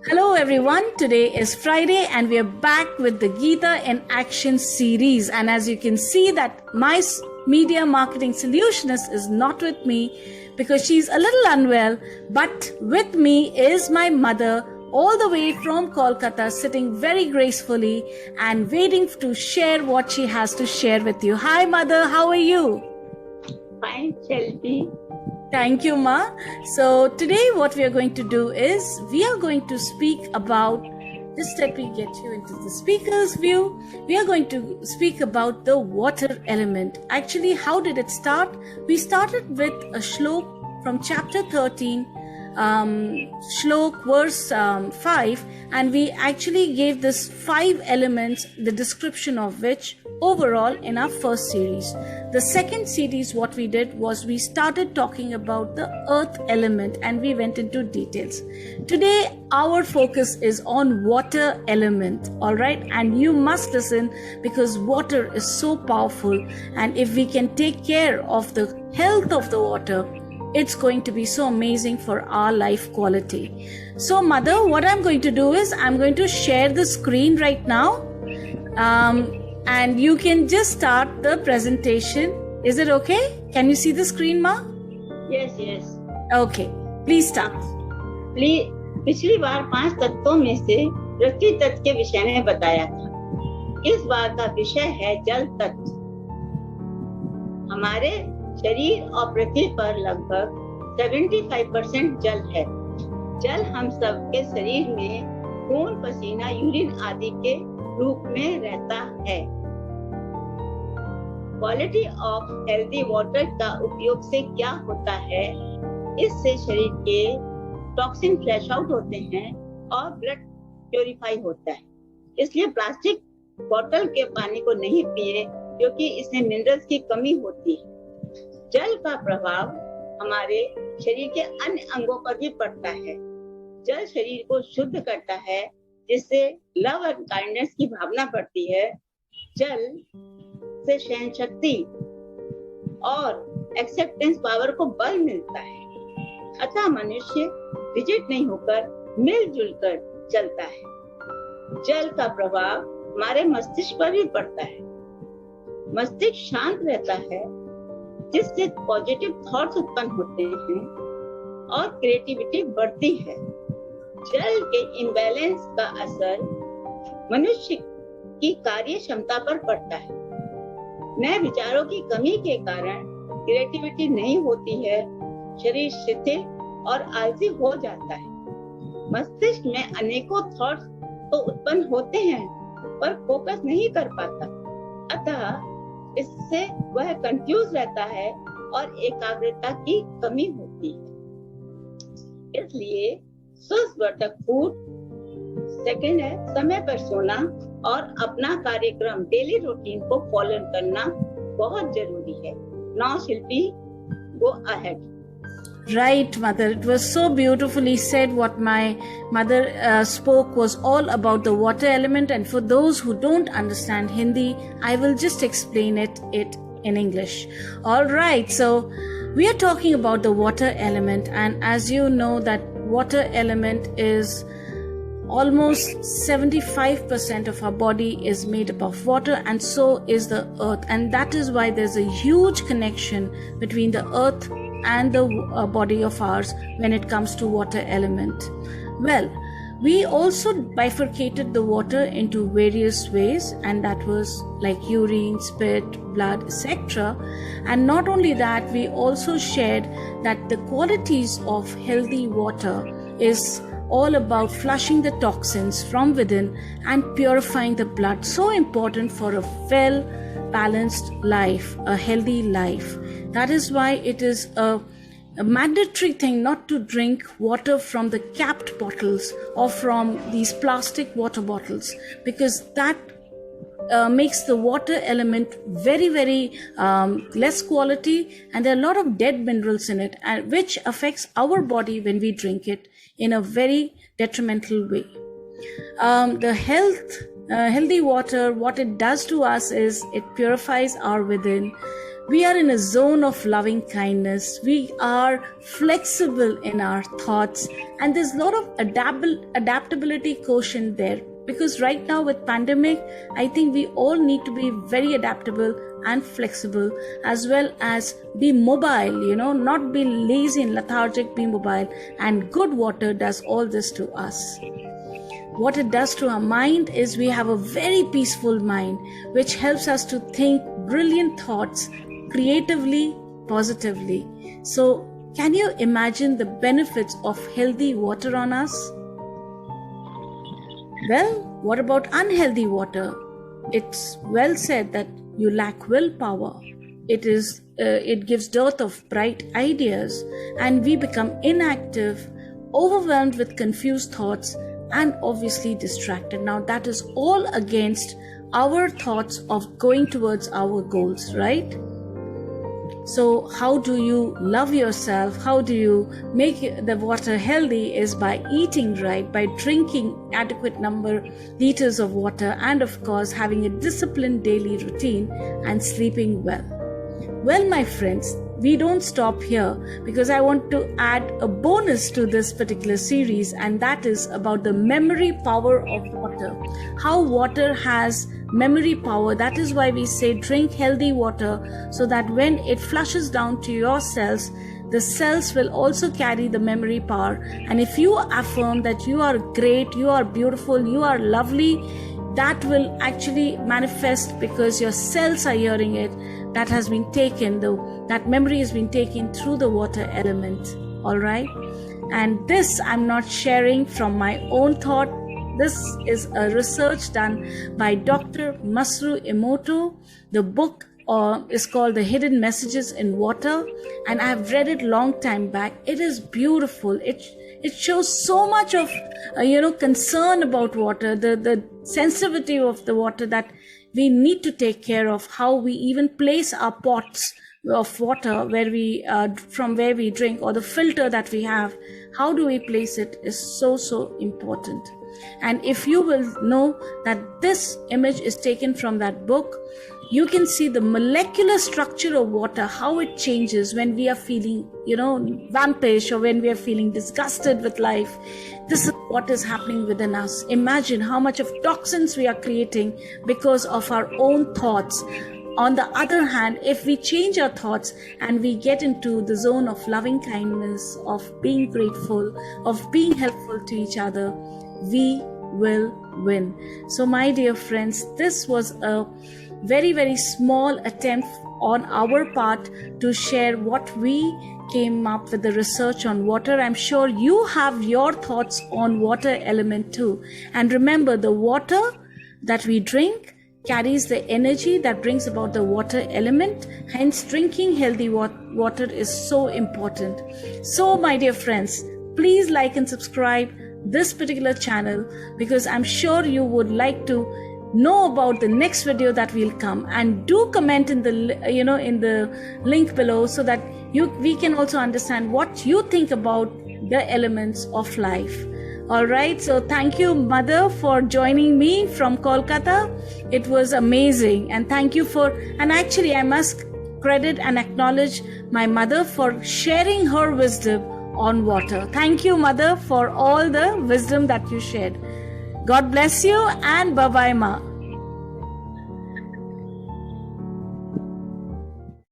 Hello everyone, today is Friday and we are back with the Geeta in Action series, and as you can see that my media marketing solutionist is not with me because she's a little unwell, but with me is my mother all the way from Kolkata, sitting very gracefully and waiting to share what she has to share with you. Hi mother, how are you? Fine, Shelby. Thank you, Ma. So today what we are going to do is we are going to speak about, just let me get you into the speaker's view. We are going to speak about the water element. Actually, how did it start? We started with a shlok from chapter 13, shlok verse 5, and we actually gave this 5 elements, the description of which overall in our first series. The second series, what we did was we started talking about the earth element and we went into details. Today, our focus is on water element, all right? And you must listen because water is so powerful, and if we can take care of the health of the water, it's going to be so amazing for our life quality. So mother, what I'm going to do is I'm going to share the screen right now. And you can just start the presentation. Is it okay? Can you see the screen, Ma? Yes, yes. Okay, please start. पिछली बार 5 तत्वों में से पृथ्वी तत्व के विषय में बताया था। इस बार का विषय है जल तत्व। हमारे शरीर और पृथ्वी पर लगभग 75% जल है। जल हम सब के शरीर में खून, पसीना, यूरिन आदि के रूप में रहता है। क्वालिटी ऑफ हेल्दी वाटर का उपयोग से क्या होता है? इससे शरीर के टॉक्सिन फ्लैश आउट होते हैं और ब्लड प्योरीफाई होता है। इसलिए प्लास्टिक बोतल के पानी को नहीं पिए क्योंकि इसमें मिनरल्स की कमी होती है। जल का प्रभाव हमारे शरीर के अन्य अंगों पर भी पड़ता है। जल शरीर को शुद्ध करता है, जिससे लव और काइंडनेस की भावना बढ़ती है। जल से सहन शक्ति और एक्सेप्टेंस पावर को बल मिलता है। अतः मनुष्य रिजिड नहीं होकर मिलजुल कर चलता है। जल का प्रभाव हमारे मस्तिष्क पर भी पड़ता है। मस्तिष्क शांत रहता है, जिससे पॉजिटिव थॉट्स उत्पन्न होते हैं और क्रिएटिविटी बढ़ती है। जल के इम्बैलेंस का असर मनुष्य की कार्य क्षमता पर पड़ता है। नए विचारों की कमी के कारण क्रिएटिविटी नहीं होती है, शरीर शिथिल और आलसी हो जाता है। मस्तिष्क में अनेकों थॉट्स तो उत्पन्न होते हैं, पर फोकस नहीं कर पाता। अतः इससे वह कंफ्यूज रहता है और एकाग्रता की कमी होती है। इसलिए स्वस्थ फूड, सेकंड है समय पर सोना और अपना कार्यक्रम डेली रूटीन को फॉलो करना बहुत जरूरी है। Now Shilpi, go ahead. Right, mother. It was so beautifully said. What my mother spoke was all about the water element, and for those who don't understand Hindi, I will just explain it in English. All right, so we are talking about the water element, and as you know that water element is almost 75% of our body is made up of water, and so is the earth, and that is why there's a huge connection between the earth and the body of ours when it comes to water element. Well, we also bifurcated the water into various ways, and that was like urine, spit, blood, etc. And not only that, we also shared that the qualities of healthy water is all about flushing the toxins from within and purifying the blood. So important for a well balanced life, a healthy life. That is why it is a mandatory thing not to drink water from the capped bottles or from these plastic water bottles, because that makes the water element very less quality, and there are a lot of dead minerals in it, and which affects our body when we drink it in a very detrimental way. The healthy water, what it does to us is it purifies our within. We are in a zone of loving kindness. We are flexible in our thoughts, and there's a lot of adaptability quotient there. Because right now with pandemic, I think we all need to be very adaptable and flexible, as well as be mobile, not be lazy and lethargic, be mobile. And good water does all this to us. What it does to our mind is we have a very peaceful mind, which helps us to think brilliant thoughts creatively, positively. So can you imagine the benefits of healthy water on us? Well, what about unhealthy water? It's well said that you lack willpower. It gives dearth of bright ideas, and we become inactive, overwhelmed with confused thoughts, and obviously distracted. Now that is all against our thoughts of going towards our goals, right? So how do you love yourself? How do you make the water healthy? Is by eating right, by drinking adequate number liters of water, and of course having a disciplined daily routine and sleeping well. Well, my friends, we don't stop here, because I want to add a bonus to this particular series, and that is about the memory power of water. How water has memory power. That is why we say drink healthy water, so that when it flushes down to your cells, the cells will also carry the memory power. And if you affirm that you are great, you are beautiful, you are lovely, that will actually manifest, because your cells are hearing it. That has been taken, that memory has been taken through the water element. All right. And this I'm not sharing from my own thought. This is a research done by Dr. Masaru Emoto. The book is called The Hidden Messages in Water, and I have read it long time back. It is beautiful. It shows so much of concern about water, the sensitivity of the water, that we need to take care of, how we even place our pots of water from where we drink, or the filter that we have. How do we place it is so important. And if you will know that this image is taken from that book, you can see the molecular structure of water, how it changes when we are feeling, vampish, or when we are feeling disgusted with life. This is what is happening within us. Imagine how much of toxins we are creating because of our own thoughts. On the other hand, if we change our thoughts and we get into the zone of loving kindness, of being grateful, of being helpful to each other, we will win. So my dear friends, this was a very small attempt on our part to share what we came up with, the research on water. I'm sure you have your thoughts on water element too. And remember, the water that we drink carries the energy that brings about the water element. Hence, drinking healthy water is so important. So my dear friends, please like and subscribe this particular channel, because I'm sure you would like to know about the next video that will come. And do comment in the link below, so that we can also understand what you think about the elements of life. All right, so thank you, Mother, for joining me from Kolkata. It was amazing. And thank you and actually I must credit and acknowledge my mother for sharing her wisdom on water. Thank you, Mother, for all the wisdom that you shared. God bless you, and bye-bye, Ma.